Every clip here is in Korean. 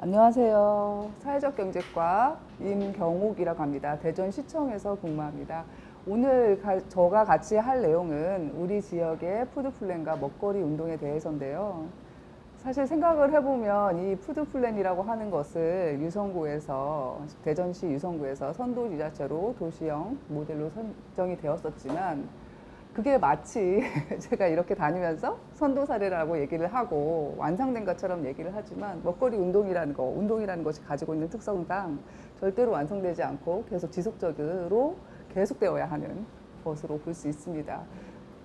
안녕하세요. 사회적 경제과 임경옥이라고 합니다. 대전시청에서 근무합니다. 오늘 저가 같이 할 내용은 우리 지역의 푸드플랜과 먹거리 운동에 대해서인데요. 사실 생각을 해보면 이 푸드플랜이라고 하는 것을 대전시 유성구에서 선도지자체로 도시형 모델로 선정이 되었었지만 그게 마치 제가 이렇게 다니면서 선도 사례라고 얘기를 하고 완성된 것처럼 얘기를 하지만 먹거리 운동이라는 것이 가지고 있는 특성상 절대로 완성되지 않고 계속 지속적으로 계속되어야 하는 것으로 볼 수 있습니다.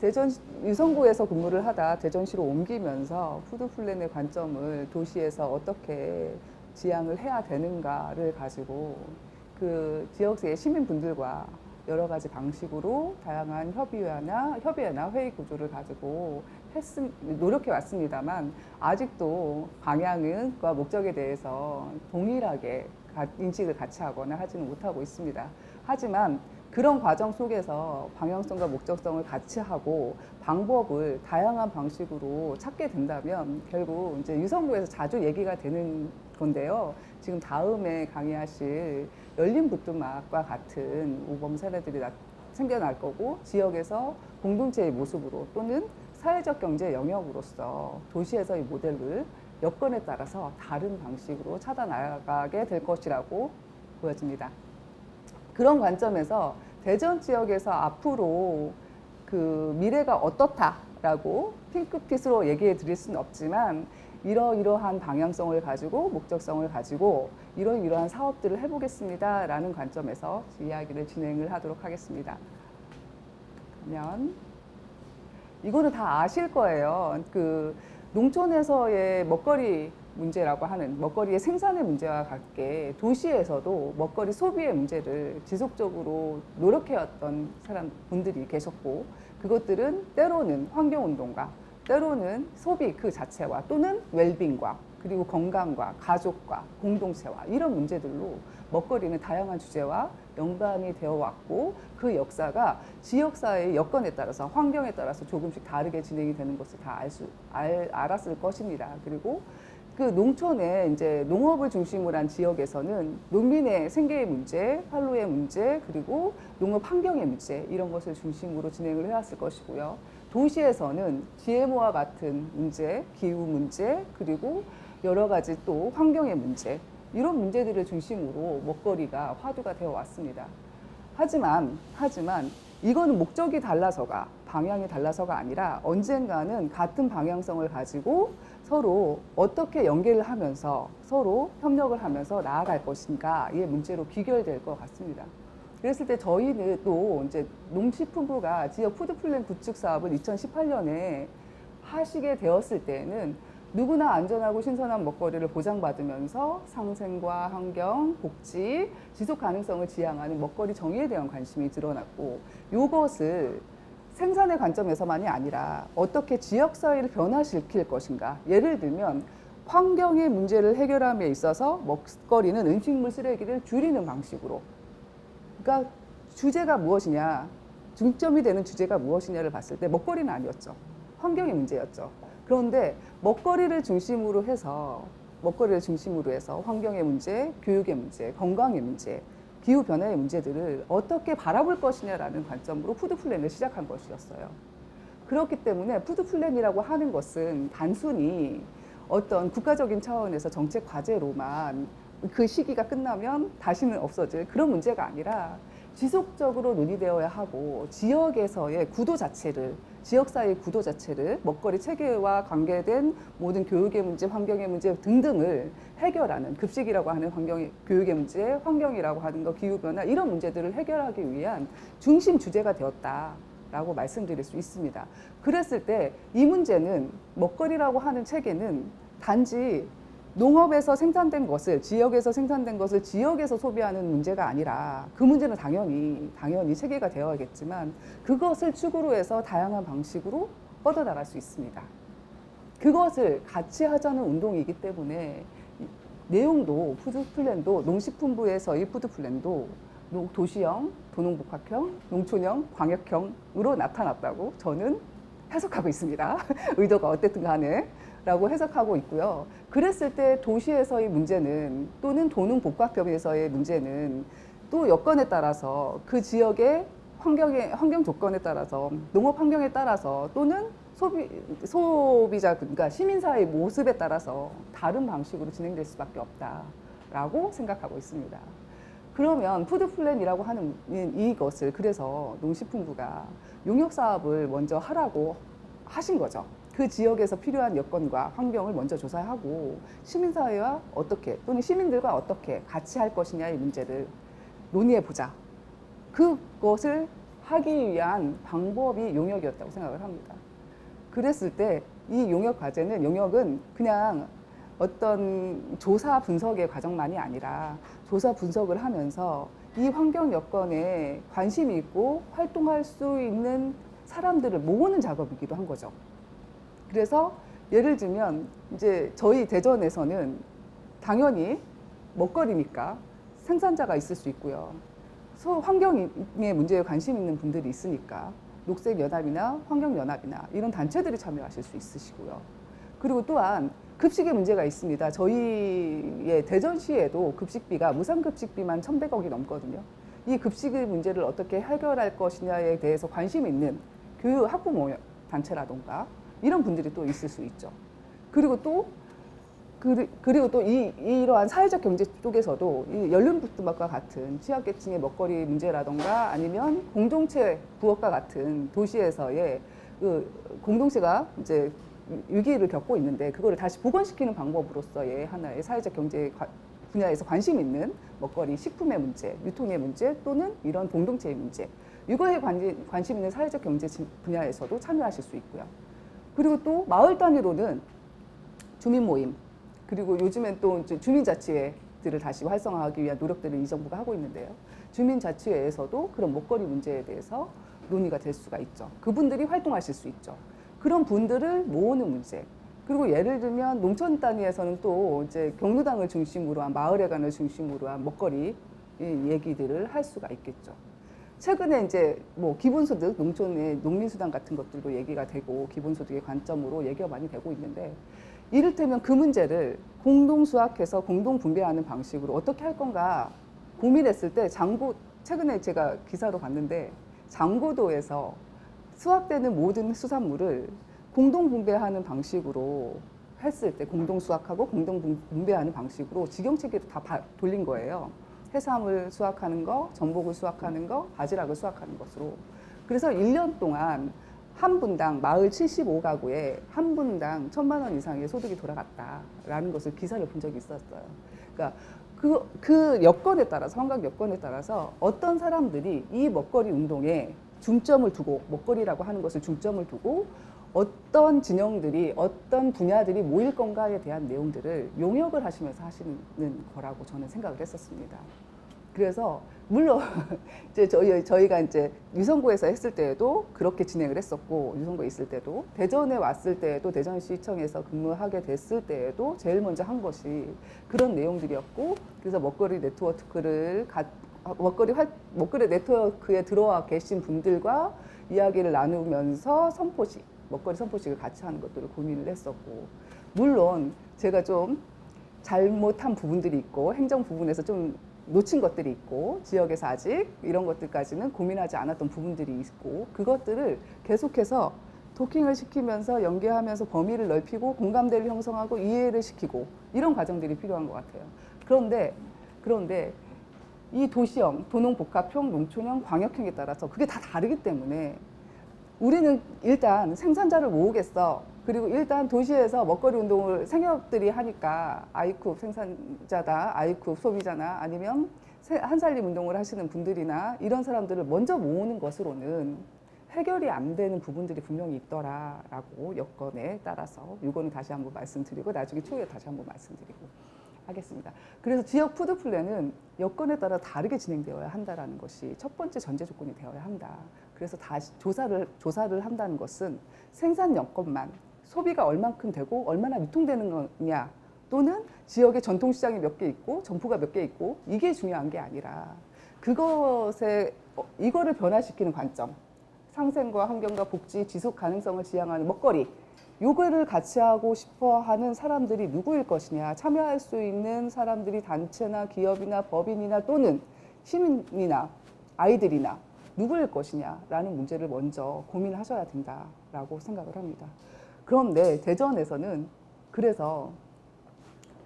대전 유성구에서 근무를 하다 대전시로 옮기면서 푸드플랜의 관점을 도시에서 어떻게 지향을 해야 되는가를 가지고 그 지역의 시민분들과 여러 가지 방식으로 다양한 협의회나 회의 구조를 가지고 노력해 왔습니다만 아직도 방향과 목적에 대해서 동일하게 인식을 같이 하거나 하지는 못하고 있습니다. 하지만 그런 과정 속에서 방향성과 목적성을 같이 하고 방법을 다양한 방식으로 찾게 된다면 결국 이제 유성구에서 자주 얘기가 되는 건데요. 지금 다음에 강의하실 열린 부뚜막과 같은 모범 사례들이 생겨날 거고 지역에서 공동체의 모습으로 또는 사회적 경제 영역으로서 도시에서의 모델을 여건에 따라서 다른 방식으로 찾아 나가게 될 것이라고 보여집니다. 그런 관점에서 대전 지역에서 앞으로 그 미래가 어떻다라고 핑크빛으로 얘기해 드릴 수는 없지만 이러이러한 방향성을 가지고 목적성을 가지고 이러이러한 사업들을 해보겠습니다 라는 관점에서 이야기를 진행을 하도록 하겠습니다. 그러면 이거는 다 아실 거예요. 그 농촌에서의 먹거리 문제라고 하는 먹거리의 생산의 문제와 같게 도시에서도 먹거리 소비의 문제를 지속적으로 노력해왔던 분들이 계셨고 그것들은 때로는 환경운동가 때로는 소비 그 자체와 또는 웰빙과 그리고 건강과 가족과 공동체와 이런 문제들로 먹거리는 다양한 주제와 연관이 되어 왔고 그 역사가 지역사회의 여건에 따라서 환경에 따라서 조금씩 다르게 진행이 되는 것을 다 알았을 것입니다. 그리고 그 농촌에 이제 농업을 중심으로 한 지역에서는 농민의 생계의 문제, 활로의 문제, 그리고 농업 환경의 문제 이런 것을 중심으로 진행을 해왔을 것이고요. 도시에서는 GMO와 같은 문제, 기후 문제, 그리고 여러 가지 또 환경의 문제 이런 문제들을 중심으로 먹거리가 화두가 되어 왔습니다. 하지만 이거는 목적이 달라서가 방향이 달라서가 아니라 언젠가는 같은 방향성을 가지고 서로 어떻게 연계를 하면서 서로 협력을 하면서 나아갈 것인가의 문제로 귀결될 것 같습니다. 그랬을 때 저희는 또 이제 농식품부가 지역 푸드플랜 구축 사업을 2018년에 하시게 되었을 때에는 누구나 안전하고 신선한 먹거리를 보장받으면서 상생과 환경, 복지, 지속 가능성을 지향하는 먹거리 정의에 대한 관심이 드러났고 이것을 생산의 관점에서만이 아니라 어떻게 지역사회를 변화시킬 것인가. 예를 들면 환경의 문제를 해결함에 있어서 먹거리는 음식물 쓰레기를 줄이는 방식으로 그러니까 주제가 무엇이냐, 중점이 되는 주제가 무엇이냐를 봤을 때 먹거리는 아니었죠. 환경의 문제였죠. 그런데 먹거리를 중심으로 해서 환경의 문제, 교육의 문제, 건강의 문제, 기후변화의 문제들을 어떻게 바라볼 것이냐라는 관점으로 푸드플랜을 시작한 것이었어요. 그렇기 때문에 푸드플랜이라고 하는 것은 단순히 어떤 국가적인 차원에서 정책 과제로만 그 시기가 끝나면 다시는 없어질 그런 문제가 아니라 지속적으로 논의되어야 하고 지역에서의 구도 자체를 지역사회의 구도 자체를 먹거리 체계와 관계된 모든 교육의 문제, 환경의 문제 등등을 해결하는 급식이라고 하는 교육의 문제, 환경이라고 하는 거, 기후변화 이런 문제들을 해결하기 위한 중심 주제가 되었다라고 말씀드릴 수 있습니다. 그랬을 때 이 문제는 먹거리라고 하는 체계는 단지 농업에서 생산된 것을 지역에서 소비하는 문제가 아니라 그 문제는 당연히 체계가 되어야겠지만 그것을 축으로 해서 다양한 방식으로 뻗어나갈 수 있습니다. 그것을 같이 하자는 운동이기 때문에 내용도 푸드플랜도 농식품부에서의 푸드플랜도 도시형, 도농복합형, 농촌형, 광역형으로 나타났다고 저는 해석하고 있습니다. 의도가 어쨌든 간에 라고 해석하고 있고요. 그랬을 때 도시에서의 문제는 또는 도농복합협에서의 문제는 또 여건에 따라서 그 지역의 환경 조건에 따라서 농업 환경에 따라서 또는 소비자 그러니까 시민사회의 모습에 따라서 다른 방식으로 진행될 수밖에 없다라고 생각하고 있습니다. 그러면 푸드플랜이라고 하는 이것을 그래서 농식품부가 용역 사업을 먼저 하라고 하신 거죠. 그 지역에서 필요한 여건과 환경을 먼저 조사하고 시민사회와 어떻게 또는 시민들과 어떻게 같이 할 것이냐의 문제를 논의해 보자. 그것을 하기 위한 방법이 용역이었다고 생각을 합니다. 그랬을 때 이 용역은 그냥 어떤 조사 분석의 과정만이 아니라 조사 분석을 하면서 이 환경 여건에 관심이 있고 활동할 수 있는 사람들을 모으는 작업이기도 한 거죠. 그래서 예를 들면 이제 저희 대전에서는 당연히 먹거리니까 생산자가 있을 수 있고요. 환경의 문제에 관심 있는 분들이 있으니까 녹색연합이나 환경연합이나 이런 단체들이 참여하실 수 있으시고요. 그리고 또한 급식의 문제가 있습니다. 저희의 대전시에도 급식비가 무상급식비만 1,100억이 넘거든요. 이 급식의 문제를 어떻게 해결할 것이냐에 대해서 관심 있는 교육 학부모 단체라던가 이런 분들이 또 있을 수 있죠. 그리고 또 이러한 사회적 경제 쪽에서도 이 연륜부뚜막과 같은 취약계층의 먹거리 문제라던가 아니면 공동체 부업과 같은 도시에서의 그 공동체가 이제 위기를 겪고 있는데 그거를 다시 복원시키는 방법으로서의 하나의 사회적 경제 분야에서 관심 있는 먹거리, 식품의 문제, 유통의 문제 또는 이런 공동체의 문제 이거에 관심 있는 사회적 경제 분야에서도 참여하실 수 있고요. 그리고 또 마을 단위로는 주민 모임 그리고 요즘엔 또 주민자치회들을 다시 활성화하기 위한 노력들을 이 정부가 하고 있는데요. 주민자치회에서도 그런 먹거리 문제에 대해서 논의가 될 수가 있죠. 그분들이 활동하실 수 있죠. 그런 분들을 모으는 문제. 그리고 예를 들면 농촌 단위에서는 또 이제 경로당을 중심으로 한 마을회관을 중심으로 한 먹거리 얘기들을 할 수가 있겠죠. 최근에 이제 뭐 기본소득, 농촌의 농민수당 같은 것들도 얘기가 되고 기본소득의 관점으로 얘기가 많이 되고 있는데 이를테면 그 문제를 공동 수확해서 공동 분배하는 방식으로 어떻게 할 건가 고민했을 때 최근에 제가 기사로 봤는데 장고도에서 수확되는 모든 수산물을 공동 분배하는 방식으로 했을 때 공동 수확하고 공동 분배하는 방식으로 직영체계로 다 돌린 거예요. 해삼을 수확하는 거, 전복을 수확하는 거, 바지락을 수확하는 것으로. 그래서 1년 동안 한 분당 마을 75가구에 한 분당 1,000만 원 이상의 소득이 돌아갔다라는 것을 기사를 본 적이 있었어요. 그러니까 그 여건에 따라서 환경 여건에 따라서 어떤 사람들이 이 먹거리 운동에 중점을 두고 먹거리라고 하는 것을 중점을 두고 어떤 진영들이 어떤 분야들이 모일 건가에 대한 내용들을 용역을 하시면서 하시는 거라고 저는 생각을 했었습니다. 그래서 물론 이제 저희가 이제 유성구에서 했을 때에도 그렇게 진행을 했었고 유성구에 있을 때도 대전에 왔을 때에도 대전시청에서 근무하게 됐을 때에도 제일 먼저 한 것이 그런 내용들이었고 그래서 먹거리 네트워크에 들어와 계신 분들과 이야기를 나누면서 먹거리 선포식을 같이 하는 것들을 고민을 했었고 물론 제가 좀 잘못한 부분들이 있고 행정 부분에서 좀 놓친 것들이 있고 지역에서 아직 이런 것들까지는 고민하지 않았던 부분들이 있고 그것들을 계속해서 도킹을 시키면서 연계하면서 범위를 넓히고 공감대를 형성하고 이해를 시키고 이런 과정들이 필요한 것 같아요. 그런데 이 도시형, 도농복합형, 농촌형, 광역형에 따라서 그게 다 다르기 때문에 우리는 일단 생산자를 모으겠어. 그리고 일단 도시에서 먹거리 운동을 생협들이 하니까 아이쿱 생산자다, 아이쿱 소비자나 아니면 한살림 운동을 하시는 분들이나 이런 사람들을 먼저 모으는 것으로는 해결이 안 되는 부분들이 분명히 있더라라고 여건에 따라서 이거는 다시 한번 말씀드리고 나중에 추후에 다시 한번 말씀드리고 하겠습니다. 그래서 지역 푸드 플랜은 여건에 따라 다르게 진행되어야 한다라는 것이 첫 번째 전제 조건이 되어야 한다. 그래서 다시 조사를 한다는 것은 생산 여건만 소비가 얼만큼 되고 얼마나 유통되는 거냐 또는 지역의 전통시장이 몇 개 있고 점포가 몇 개 있고 이게 중요한 게 아니라 이거를 변화시키는 관점 상생과 환경과 복지 지속 가능성을 지향하는 먹거리 요거를 같이 하고 싶어 하는 사람들이 누구일 것이냐, 참여할 수 있는 사람들이 단체나 기업이나 법인이나 또는 시민이나 아이들이나 누구일 것이냐라는 문제를 먼저 고민하셔야 된다라고 생각을 합니다. 그런데 대전에서는 그래서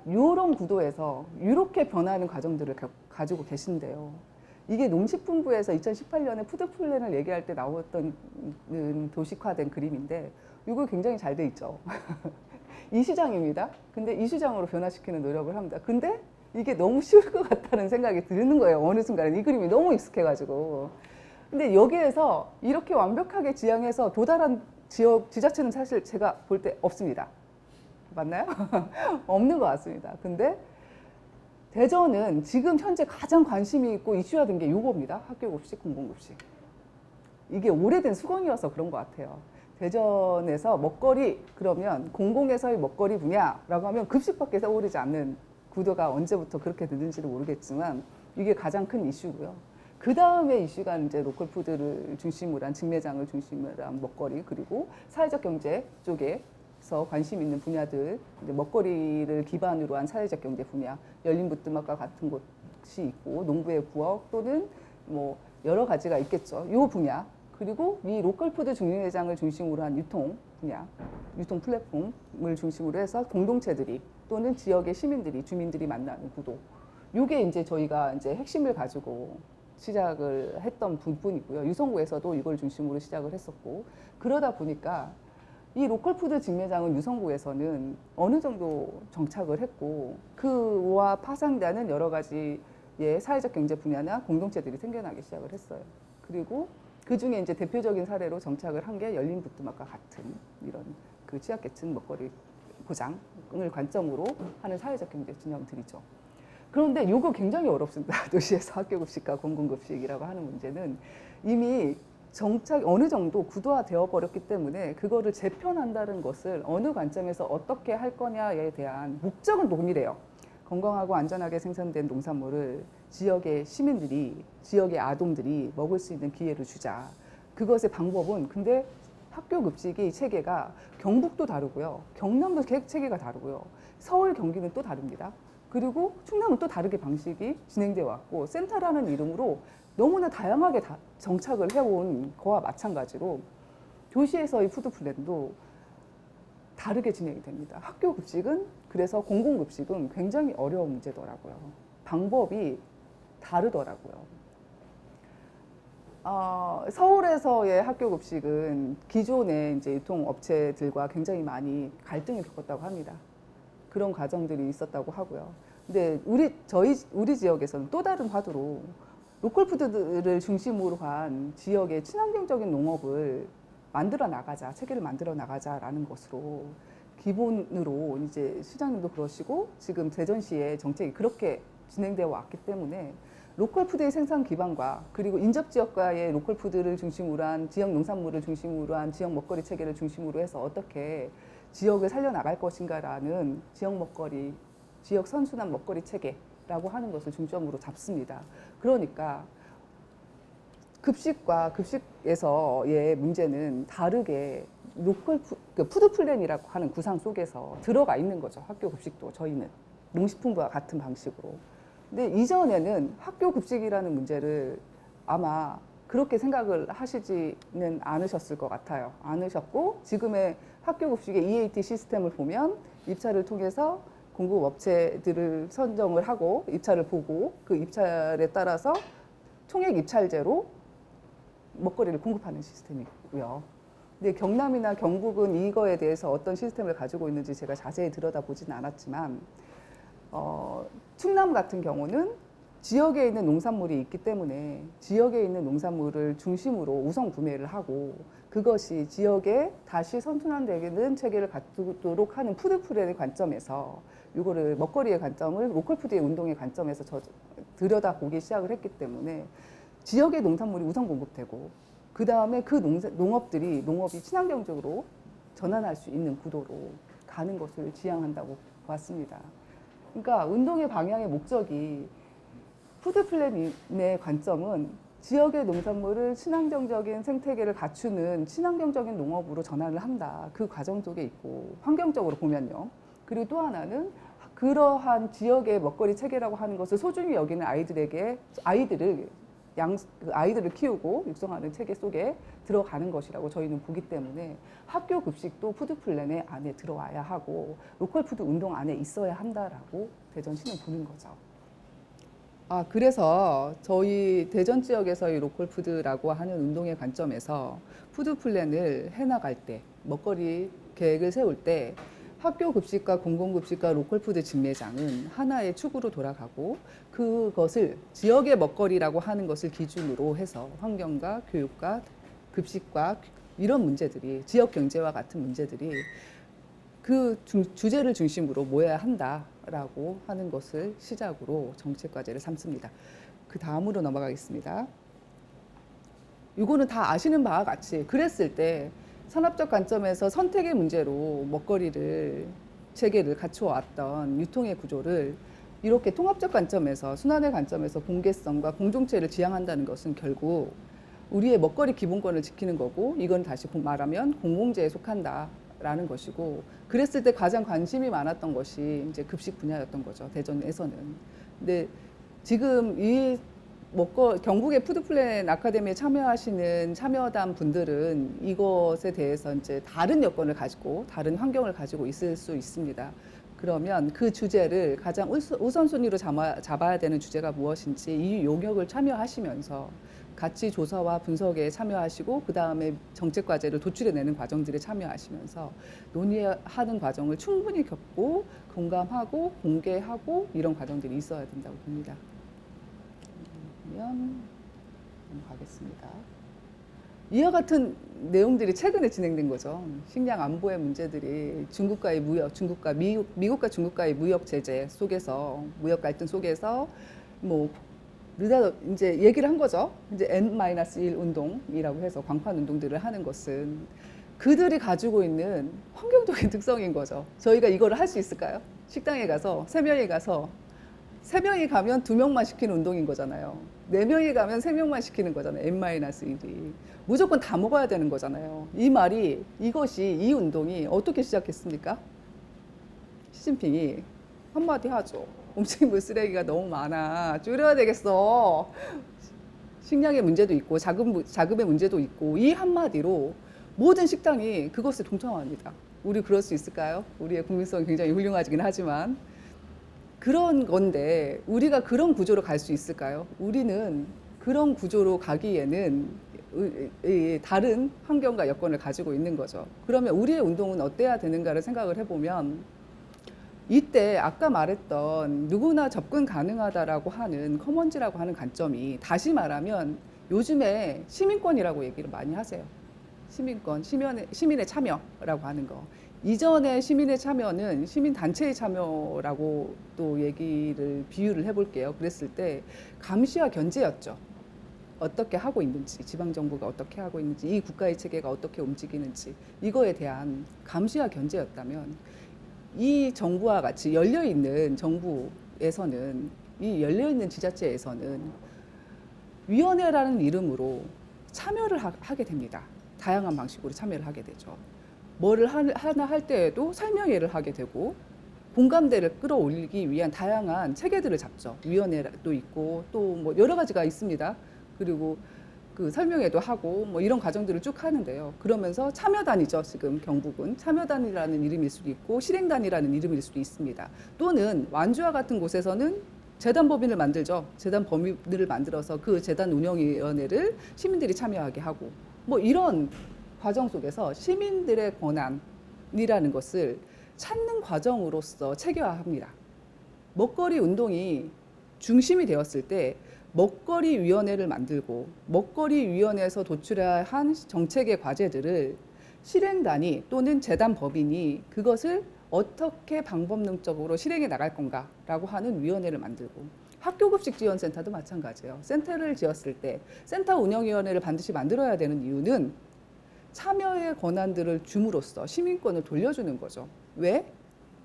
이런 구도에서 이렇게 변하는 과정들을 가지고 계신데요. 이게 농식품부에서 2018년에 푸드 플랜을 얘기할 때 나왔던 도식화된 그림인데 이거 굉장히 잘 돼 있죠. 이 시장입니다. 근데 이 시장으로 변화시키는 노력을 합니다. 근데 이게 너무 쉬울 것 같다는 생각이 드는 거예요. 어느 순간에 이 그림이 너무 익숙해가지고. 근데 여기에서 이렇게 완벽하게 지향해서 도달한 지역, 지자체는 사실 제가 볼 때 없습니다. 맞나요? 없는 것 같습니다. 근데 대전은 지금 현재 가장 관심이 있고 이슈화 된 게 이겁니다. 학교급식, 공공급식. 이게 오래된 수건이어서 그런 것 같아요. 대전에서 먹거리, 그러면 공공에서의 먹거리 분야라고 하면 급식밖에 떠오르지 않는 구도가 언제부터 그렇게 됐는지는 모르겠지만 이게 가장 큰 이슈고요. 그 다음에 이슈가 이제 로컬푸드를 중심으로 한 직매장을 중심으로 한 먹거리, 그리고 사회적 경제 쪽에서 관심 있는 분야들, 이제 먹거리를 기반으로 한 사회적 경제 분야, 열린 부뚜막과 같은 곳이 있고 농부의 부엌 또는 뭐 여러 가지가 있겠죠. 이 분야. 그리고 이 로컬푸드 중매장을 중심으로 한 유통 분야, 유통 플랫폼을 중심으로 해서 공동체들이 또는 지역의 시민들이, 주민들이 만나는 구도. 이게 이제 저희가 이제 핵심을 가지고 시작을 했던 부분이고요. 유성구에서도 이걸 중심으로 시작을 했었고, 그러다 보니까 이 로컬푸드 직매장은 유성구에서는 어느 정도 정착을 했고, 그와 파생되는 여러 가지의 사회적 경제 분야나 공동체들이 생겨나기 시작을 했어요. 그리고 그 중에 이제 대표적인 사례로 정착을 한 게 열린 부뚜막과 같은 이런 그 취약계층 먹거리 보장을 관점으로 하는 사회적 경제 진영들이죠. 그런데 이거 굉장히 어렵습니다. 도시에서 학교급식과 공공급식이라고 하는 문제는 이미 정착 어느 정도 구도화되어 버렸기 때문에 그거를 재편한다는 것을 어느 관점에서 어떻게 할 거냐에 대한 목적은 동일해요. 건강하고 안전하게 생산된 농산물을 지역의 시민들이, 지역의 아동들이 먹을 수 있는 기회를 주자. 그것의 방법은 근데 학교 급식이 체계가 경북도 다르고요. 경남도 체계가 다르고요. 서울, 경기는 또 다릅니다. 그리고 충남은 또 다르게 방식이 진행되어 왔고 센터라는 이름으로 너무나 다양하게 정착을 해온 거와 마찬가지로 도시에서의 푸드 플랜도 다르게 진행이 됩니다. 학교 급식은 그래서 공공급식은 굉장히 어려운 문제더라고요. 방법이 다르더라고요. 서울에서의 학교 급식은 기존의 이제 유통업체들과 굉장히 많이 갈등을 겪었다고 합니다. 그런 과정들이 있었다고 하고요. 근데 우리 지역에서는 또 다른 화두로 로컬푸드를 중심으로 한 지역의 친환경적인 농업을 만들어 나가자, 체계를 만들어 나가자라는 것으로 기본으로 이제 시장님도 그러시고 지금 대전시의 정책이 그렇게 진행되어 왔기 때문에 로컬푸드의 생산 기반과 그리고 인접 지역과의 로컬푸드를 중심으로 한 지역 농산물을 중심으로 한 지역 먹거리 체계를 중심으로 해서 어떻게 지역을 살려나갈 것인가라는 지역 먹거리, 지역 선순환 먹거리 체계라고 하는 것을 중점으로 잡습니다. 그러니까 급식과 급식에서의 문제는 다르게 푸드 플랜이라고 하는 구상 속에서 들어가 있는 거죠. 학교 급식도 저희는 농식품부와 같은 방식으로. 근데 이전에는 학교 급식이라는 문제를 아마 그렇게 생각을 하시지는 않으셨을 것 같아요. 않으셨고 지금의 학교 급식의 EAT 시스템을 보면 입찰을 통해서 공급업체들을 선정을 하고 입찰을 보고 그 입찰에 따라서 총액 입찰제로 먹거리를 공급하는 시스템이고요. 근데 경남이나 경북은 이거에 대해서 어떤 시스템을 가지고 있는지 제가 자세히 들여다보지는 않았지만 충남 같은 경우는 지역에 있는 농산물이 있기 때문에 지역에 있는 농산물을 중심으로 우선 구매를 하고 그것이 지역에 다시 선순환되는 체계를 갖도록 하는 푸드 플랜의 관점에서 이거를 먹거리의 관점을 로컬푸드의 운동의 관점에서 들여다보기 시작을 했기 때문에 지역의 농산물이 우선 공급되고 그 다음에 그 농업이 친환경적으로 전환할 수 있는 구도로 가는 것을 지향한다고 봤습니다. 그러니까 운동의 방향의 목적이 푸드 플랜의 관점은 지역의 농산물을 친환경적인 생태계를 갖추는 친환경적인 농업으로 전환을 한다. 그 과정 속에 있고 환경적으로 보면요. 그리고 또 하나는 그러한 지역의 먹거리 체계라고 하는 것을 소중히 여기는 아이들을 키우고 육성하는 체계 속에 들어가는 것이라고 저희는 보기 때문에 학교 급식도 푸드 플랜에 안에 들어와야 하고 로컬 푸드 운동 안에 있어야 한다라고 대전시는 보는 거죠. 그래서 저희 대전 지역에서의 로컬 푸드라고 하는 운동의 관점에서 푸드 플랜을 해나갈 때, 먹거리 계획을 세울 때 학교 급식과 공공급식과 로컬 푸드 직매장은 하나의 축으로 돌아가고 그것을 지역의 먹거리라고 하는 것을 기준으로 해서 환경과 교육과 급식과 이런 문제들이 지역 경제와 같은 문제들이 그 주제를 중심으로 모여야 한다라고 하는 것을 시작으로 정책 과제를 삼습니다. 그 다음으로 넘어가겠습니다. 이거는 다 아시는 바와 같이 그랬을 때 산업적 관점에서 선택의 문제로 먹거리를 체계를 갖추어왔던 유통의 구조를 이렇게 통합적 관점에서 순환의 관점에서 공개성과 공동체를 지향한다는 것은 결국 우리의 먹거리 기본권을 지키는 거고 이건 다시 말하면 공공재에 속한다라는 것이고 그랬을 때 가장 관심이 많았던 것이 이제 급식 분야였던 거죠. 대전에서는. 근데 지금 이 경북의 푸드플랜 아카데미에 참여하시는 참여단 분들은 이것에 대해서 이제 다른 여건을 가지고 다른 환경을 가지고 있을 수 있습니다. 그러면 그 주제를 가장 우선순위로 잡아야 되는 주제가 무엇인지 이 용역을 참여하시면서 같이 조사와 분석에 참여하시고 그 다음에 정책 과제를 도출해내는 과정들에 참여하시면서 논의하는 과정을 충분히 겪고 공감하고 공개하고 이런 과정들이 있어야 된다고 봅니다. 그러면 넘어가겠습니다. 이와 같은 내용들이 최근에 진행된 거죠. 식량 안보의 문제들이 중국과의 무역, 미국과 중국과의 무역 제재 속에서 무역 갈등 속에서 이제 얘기를 한 거죠. 이제 N-1 운동이라고 해서 광판 운동들을 하는 것은 그들이 가지고 있는 환경적인 특성인 거죠. 저희가 이거를 할 수 있을까요? 식당에 가서 3명이 가면 2명만 시키는 운동인 거잖아요. 4명이 가면 3명만 시키는 거잖아요. N-1이. 무조건 다 먹어야 되는 거잖아요. 이 운동이 어떻게 시작했습니까? 시진핑이 한마디 하죠. 음식물 쓰레기가 너무 많아. 줄여야 되겠어. 식량의 문제도 있고 자금의 문제도 있고 이 한마디로 모든 식당이 그것에 동참합니다. 우리 그럴 수 있을까요? 우리의 국민성이 굉장히 훌륭하긴 하지만 그런 건데 우리가 그런 구조로 갈 수 있을까요? 우리는 그런 구조로 가기에는 다른 환경과 여건을 가지고 있는 거죠. 그러면 우리의 운동은 어때야 되는가를 생각을 해보면 이때 아까 말했던 누구나 접근 가능하다라고 하는 커먼즈라고 하는 관점이 다시 말하면 요즘에 시민권이라고 얘기를 많이 하세요. 시민권, 시민의 참여라고 하는 거. 이전에 시민의 참여는 시민단체의 참여라고 또 비유를 해볼게요. 그랬을 때 감시와 견제였죠. 어떻게 하고 있는지, 지방정부가 어떻게 하고 있는지, 이 국가의 체계가 어떻게 움직이는지 이거에 대한 감시와 견제였다면 이 정부와 같이 열려있는 정부에서는 이 열려있는 지자체에서는 위원회라는 이름으로 참여를 하게 됩니다. 다양한 방식으로 참여를 하게 되죠. 뭐를 하나 할 때에도 설명회를 하게 되고 공감대를 끌어올리기 위한 다양한 체계들을 잡죠. 위원회도 있고 또 여러 가지가 있습니다. 그리고 그 설명회도 하고 이런 과정들을 쭉 하는데요. 그러면서 참여단이죠. 지금 경북은 참여단이라는 이름일 수도 있고 실행단이라는 이름일 수도 있습니다. 또는 완주와 같은 곳에서는 재단 법인을 만들죠. 재단 법인을 만들어서 그 재단 운영위원회를 시민들이 참여하게 하고 이런 과정 속에서 시민들의 권한이라는 것을 찾는 과정으로서 체계화합니다. 먹거리 운동이 중심이 되었을 때 먹거리위원회를 만들고 먹거리위원회에서 도출해야 한 정책의 과제들을 실행단이 또는 재단 법인이 그것을 어떻게 방법론적으로 실행해 나갈 건가라고 하는 위원회를 만들고 학교급식지원센터도 마찬가지예요. 센터를 지었을 때 센터 운영위원회를 반드시 만들어야 되는 이유는 참여의 권한들을 줌으로써 시민권을 돌려주는 거죠. 왜?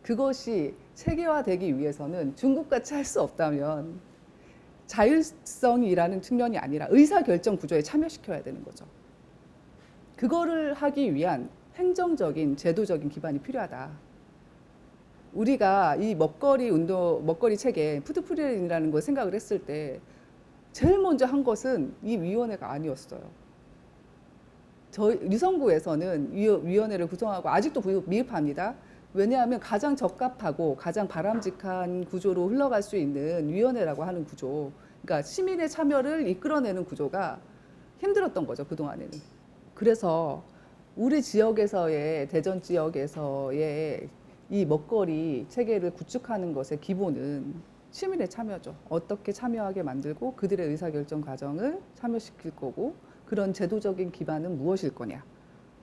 그것이 체계화되기 위해서는 중국같이 할 수 없다면 자율성이라는 측면이 아니라 의사결정 구조에 참여시켜야 되는 거죠. 그거를 하기 위한 행정적인 제도적인 기반이 필요하다. 우리가 이 먹거리 체계, 푸드플랜이라는 걸 생각을 했을 때 제일 먼저 한 것은 이 위원회가 아니었어요. 저희 유성구에서는 위원회를 구성하고 아직도 미흡합니다. 왜냐하면 가장 적합하고 가장 바람직한 구조로 흘러갈 수 있는 위원회라고 하는 구조, 그러니까 시민의 참여를 이끌어내는 구조가 힘들었던 거죠, 그동안에는. 그래서 우리 지역에서의, 대전 지역에서의 이 먹거리 체계를 구축하는 것의 기본은 시민의 참여죠. 어떻게 참여하게 만들고 그들의 의사결정 과정을 참여시킬 거고, 그런 제도적인 기반은 무엇일 거냐.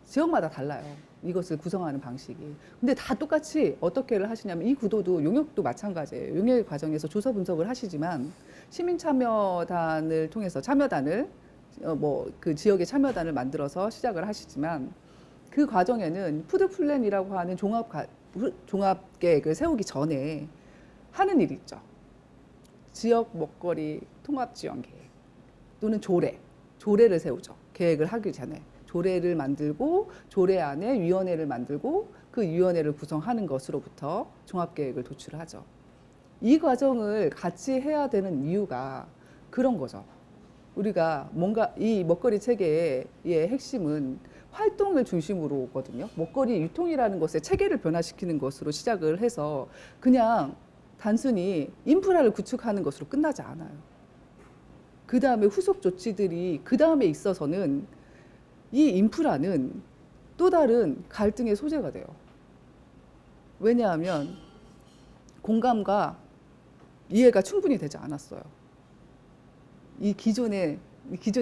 지역마다 달라요. 이것을 구성하는 방식이. 근데 다 똑같이 어떻게를 하시냐면, 이 구도도 용역도 마찬가지예요. 용역 과정에서 조사 분석을 하시지만 시민 참여단을 통해서 그 지역의 참여단을 만들어서 시작을 하시지만, 그 과정에는 푸드 플랜이라고 하는 종합 계획을 세우기 전에 하는 일이 있죠. 지역 먹거리 통합 지원 계획 또는 조례를 세우죠. 계획을 하기 전에 조례를 만들고, 조례 안에 위원회를 만들고, 그 위원회를 구성하는 것으로부터 종합계획을 도출하죠. 이 과정을 같이 해야 되는 이유가 그런 거죠. 우리가 뭔가 이 먹거리 체계의 핵심은 활동을 중심으로 오거든요. 먹거리 유통이라는 것의 체계를 변화시키는 것으로 시작을 해서 그냥 단순히 인프라를 구축하는 것으로 끝나지 않아요. 그 다음에 후속 조치들이 그 다음에 있어서는 이 인프라는 또 다른 갈등의 소재가 돼요. 왜냐하면 공감과 이해가 충분히 되지 않았어요. 이 기존에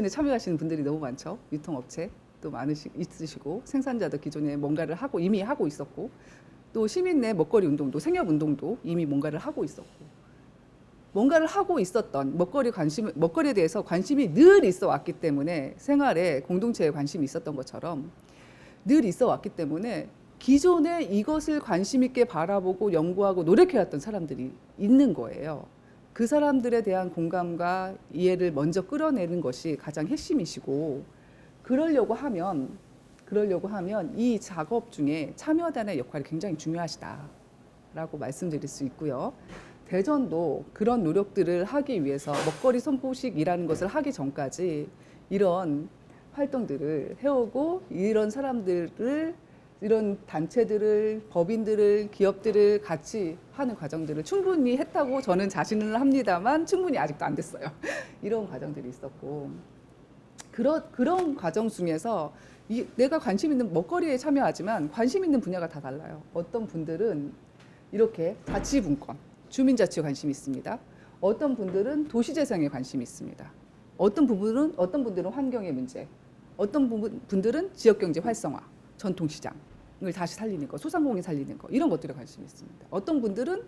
참여하시는 분들이 너무 많죠. 유통업체 또 있으시고, 생산자도 기존에 뭔가를 이미 하고 있었고, 또 시민 내 먹거리 운동도, 생협 운동도 이미 뭔가를 하고 있었고, 뭔가를 하고 있었던 먹거리에 대해서 관심이 늘 있어 왔기 때문에, 생활에 공동체에 관심이 있었던 것처럼 늘 있어 왔기 때문에 기존에 이것을 관심 있게 바라보고 연구하고 노력해왔던 사람들이 있는 거예요. 그 사람들에 대한 공감과 이해를 먼저 끌어내는 것이 가장 핵심이시고, 그러려고 하면 이 작업 중에 참여단의 역할이 굉장히 중요하시다라고 말씀드릴 수 있고요. 대전도 그런 노력들을 하기 위해서 먹거리 선포식이라는 것을 하기 전까지 이런 활동들을 해오고, 이런 사람들을, 이런 단체들을, 법인들을, 기업들을 같이 하는 과정들을 충분히 했다고 저는 자신을 합니다만, 충분히 아직도 안 됐어요. 이런 과정들이 있었고, 그런 과정 중에서 내가 관심 있는 먹거리에 참여하지만 관심 있는 분야가 다 달라요. 어떤 분들은 이렇게 자치분권, 주민자치에 관심이 있습니다. 어떤 분들은 도시재생에 관심이 있습니다. 어떤 분들은 환경의 문제, 어떤 분들은 지역경제 활성화, 전통시장을 다시 살리는 거, 소상공인 살리는 거, 이런 것들에 관심이 있습니다. 어떤 분들은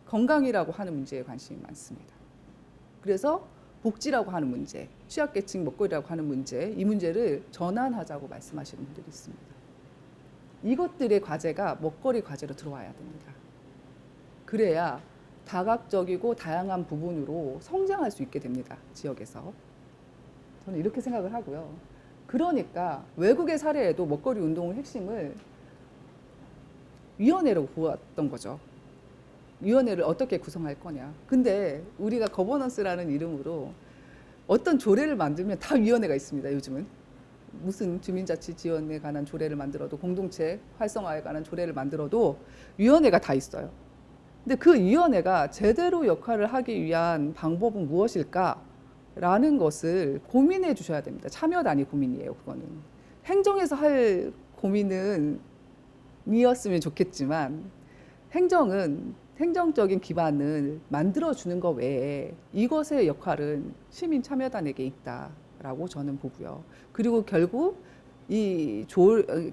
건강이라고 하는 문제에 관심이 많습니다. 그래서 복지라고 하는 문제, 취약계층 먹거리라고 하는 문제, 이 문제를 전환하자고 말씀하시는 분들이 있습니다. 이것들의 과제가 먹거리 과제로 들어와야 됩니다. 그래야 다각적이고 다양한 부분으로 성장할 수 있게 됩니다. 지역에서. 저는 이렇게 생각을 하고요. 그러니까 외국의 사례에도 먹거리 운동의 핵심을 위원회라고 보았던 거죠. 위원회를 어떻게 구성할 거냐. 근데 우리가 거버넌스라는 이름으로 어떤 조례를 만들면 다 위원회가 있습니다. 요즘은. 무슨 주민자치 지원에 관한 조례를 만들어도, 공동체 활성화에 관한 조례를 만들어도 위원회가 다 있어요. 근데 그 위원회가 제대로 역할을 하기 위한 방법은 무엇일까라는 것을 고민해 주셔야 됩니다. 참여단이 고민이에요. 그거는. 행정에서 할 고민은 이었으면 좋겠지만, 행정적인 기반을 만들어주는 것 외에 이것의 역할은 시민 참여단에게 있다라고 저는 보고요. 그리고 결국 이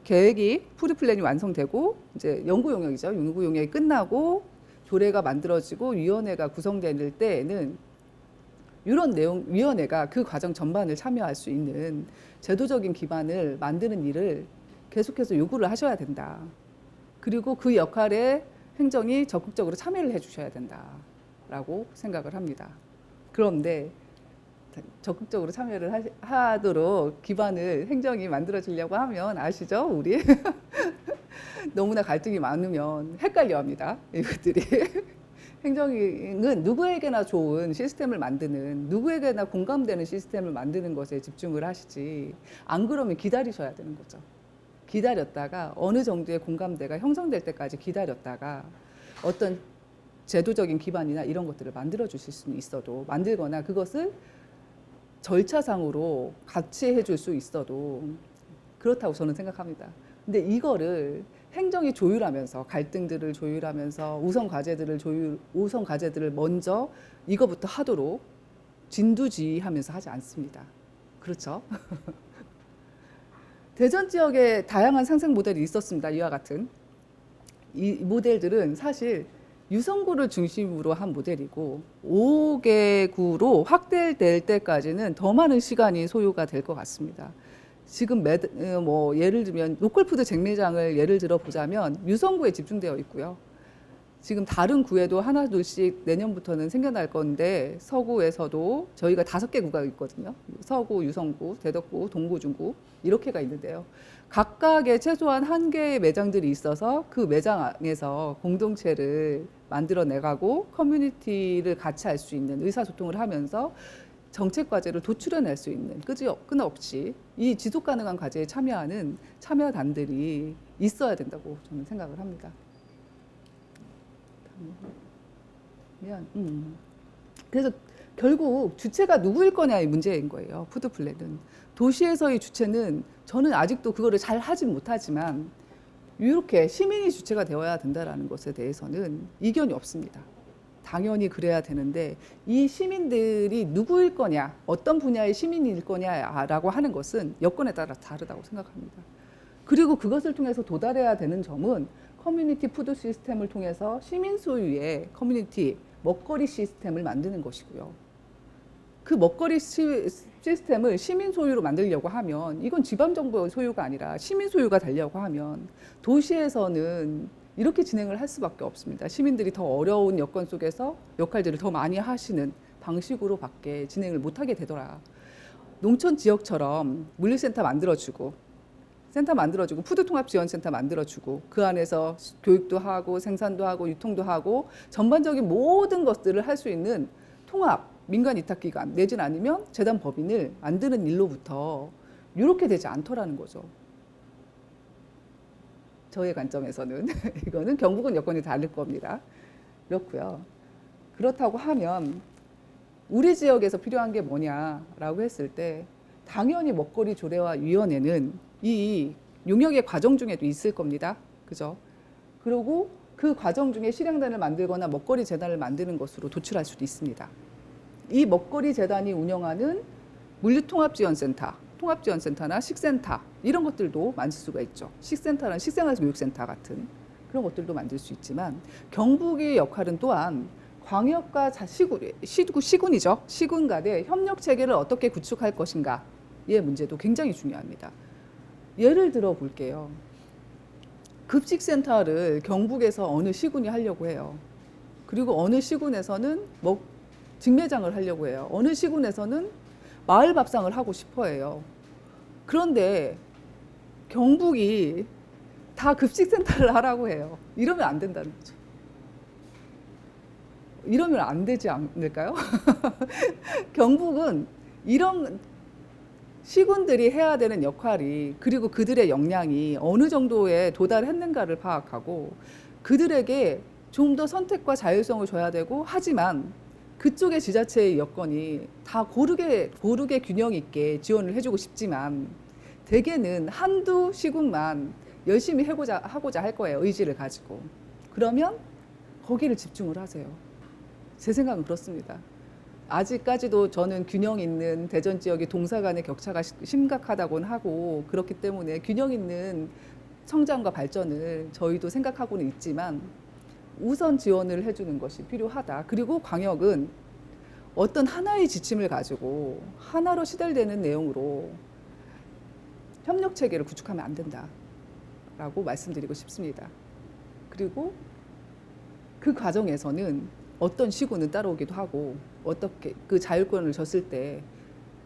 계획이, 푸드 플랜이 완성되고, 이제 연구 용역이죠. 연구 용역이 끝나고 조례가 만들어지고 위원회가 구성될 때에는 이런 위원회가 그 과정 전반을 참여할 수 있는 제도적인 기반을 만드는 일을 계속해서 요구를 하셔야 된다. 그리고 그 역할에 행정이 적극적으로 참여를 해주셔야 된다라고 생각을 합니다. 그런데 적극적으로 참여를 하도록 기반을 행정이 만들어지려고 하면 아시죠? 우리 너무나 갈등이 많으면 헷갈려합니다. 이것들이 행정은 누구에게나 좋은 시스템을 만드는 누구에게나 공감되는 시스템을 만드는 것에 집중을 하시지 안 그러면 기다리셔야 되는 거죠. 기다렸다가 어느 정도의 공감대가 형성될 때까지 기다렸다가 어떤 제도적인 기반이나 이런 것들을 만들어 주실 수는 있어도 만들거나 그것을 절차상으로 같이 해줄 수 있어도 그렇다고 저는 생각합니다. 근데 이거를 행정이 조율하면서 갈등들을 조율하면서 우선 과제들을 먼저 이거부터 하도록 진두지휘하면서 하지 않습니다. 그렇죠? 대전 지역에 다양한 상생 모델이 있었습니다. 이와 같은 이 모델들은 사실 유성구를 중심으로 한 모델이고 5개 구로 확대될 때까지는 더 많은 시간이 소요가 될 것 같습니다. 지금 뭐 예를 들면 로컬푸드 쟁매장을 예를 들어 보자면 유성구에 집중되어 있고요. 지금 다른 구에도 하나 둘씩 내년부터는 생겨날 건데 서구에서도 저희가 5개 구가 있거든요. 서구, 유성구, 대덕구, 동구, 중구 이렇게가 있는데요. 각각의 최소한 1개의 매장들이 있어서 그 매장에서 공동체를 만들어내가고 커뮤니티를 같이 할 수 있는 의사소통을 하면서 정책 과제를 도출해낼 수 있는 끊임없이 이 지속 가능한 과제에 참여하는 참여단들이 있어야 된다고 저는 생각을 합니다. 그래서 결국 주체가 누구일 거냐의 문제인 거예요. 푸드플랜은. 도시에서의 주체는 저는 아직도 그거를 잘 하진 못하지만 이렇게 시민이 주체가 되어야 된다는 것에 대해서는 이견이 없습니다. 당연히 그래야 되는데 이 시민들이 누구일 거냐, 어떤 분야의 시민일 거냐라고 하는 것은 여건에 따라 다르다고 생각합니다. 그리고 그것을 통해서 도달해야 되는 점은 커뮤니티 푸드 시스템을 통해서 시민 소유의 커뮤니티 먹거리 시스템을 만드는 것이고요. 그 먹거리 시스템을 시민 소유로 만들려고 하면 이건 지방정부 소유가 아니라 시민 소유가 되려고 하면 도시에서는 이렇게 진행을 할 수밖에 없습니다. 시민들이 더 어려운 여건 속에서 역할들을 더 많이 하시는 방식으로 밖에 진행을 못하게 되더라. 농촌 지역처럼 물류센터 만들어주고 푸드통합지원센터 만들어주고 그 안에서 교육도 하고 생산도 하고 유통도 하고 전반적인 모든 것들을 할 수 있는 통합 민간 위탁기관 내지는 아니면 재단 법인을 만드는 일로부터 이렇게 되지 않더라는 거죠. 저의 관점에서는 이거는 경북은 여건이 다를 겁니다. 그렇고요. 그렇다고 하면 우리 지역에서 필요한 게 뭐냐라고 했을 때 당연히 먹거리 조례화 위원회는 이 용역의 과정 중에도 있을 겁니다. 그죠? 그리고 그 과정 중에 실행단을 만들거나 먹거리 재단을 만드는 것으로 도출할 수도 있습니다. 이 먹거리 재단이 운영하는 통합지원센터나 식센터 이런 것들도 만들 수가 있죠. 식센터는 식생활교육센터 같은 그런 것들도 만들 수 있지만 경북의 역할은 또한 광역과 시군 간의 협력 체계를 어떻게 구축할 것인가의 문제도 굉장히 중요합니다. 예를 들어 볼게요. 급식센터를 경북에서 어느 시군이 하려고 해요. 그리고 어느 시군에서는 직매장을 하려고 해요. 어느 시군에서는 마을 밥상을 하고 싶어 해요. 그런데 경북이 다 급식센터를 하라고 해요. 이러면 안 된다는 거죠. 이러면 안 되지 않을까요? 경북은 이런 시군들이 해야 되는 역할이 그리고 그들의 역량이 어느 정도에 도달했는가를 파악하고 그들에게 좀 더 선택과 자율성을 줘야 되고 하지만 그쪽의 지자체의 여건이 다 고르게 균형 있게 지원을 해주고 싶지만 대개는 한두 시군만 열심히 하고자 할 거예요. 의지를 가지고. 그러면 거기를 집중을 하세요. 제 생각은 그렇습니다. 아직까지도 저는 균형 있는 대전 지역의 동사 간의 격차가 심각하다고는 하고 그렇기 때문에 균형 있는 성장과 발전을 저희도 생각하고는 있지만 우선 지원을 해주는 것이 필요하다. 그리고 광역은 어떤 하나의 지침을 가지고 하나로 시달되는 내용으로 협력 체계를 구축하면 안 된다라고 말씀드리고 싶습니다. 그리고 그 과정에서는 어떤 시구는 따라오기도 하고 어떻게 그 자율권을 줬을 때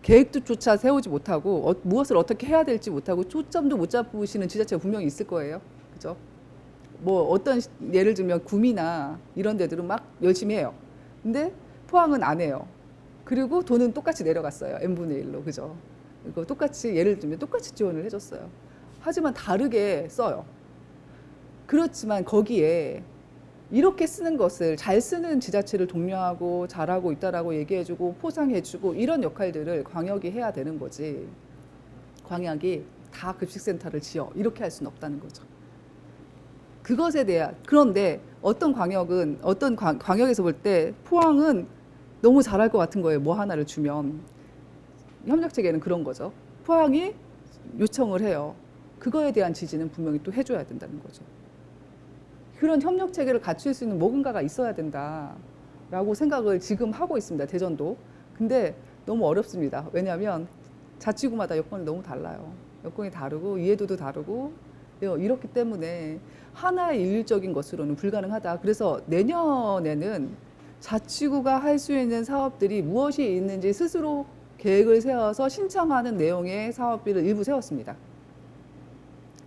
계획조차 세우지 못하고 무엇을 어떻게 해야 될지 못하고 초점도 못 잡으시는 지자체가 분명히 있을 거예요. 그죠? 뭐 어떤 예를 들면 구미나 이런 데들은 막 열심히 해요. 근데 포항은 안 해요. 그리고 돈은 똑같이 내려갔어요. n분의 1로. 그죠? 이거 똑같이 예를 들면 똑같이 지원을 해줬어요. 하지만 다르게 써요. 그렇지만 거기에 이렇게 쓰는 것을 잘 쓰는 지자체를 독려하고 잘하고 있다라고 얘기해주고 포상해주고 이런 역할들을 광역이 해야 되는 거지. 광역이 다 급식센터를 지어 이렇게 할 수는 없다는 거죠. 그것에 대한 그런데 어떤 광역은 어떤 광역에서 볼 때 포항은 너무 잘할 것 같은 거예요. 뭐 하나를 주면 협력 체계는 그런 거죠. 포항이 요청을 해요. 그거에 대한 지지는 분명히 또 해줘야 된다는 거죠. 그런 협력 체계를 갖출 수 있는 뭔가가 있어야 된다라고 생각을 지금 하고 있습니다. 대전도. 근데 너무 어렵습니다. 왜냐하면 자치구마다 여건이 너무 달라요. 여건이 다르고 이해도도 다르고 이렇기 때문에 하나의 일률적인 것으로는 불가능하다. 그래서 내년에는 자치구가 할 수 있는 사업들이 무엇이 있는지 스스로 계획을 세워서 신청하는 내용의 사업비를 일부 세웠습니다.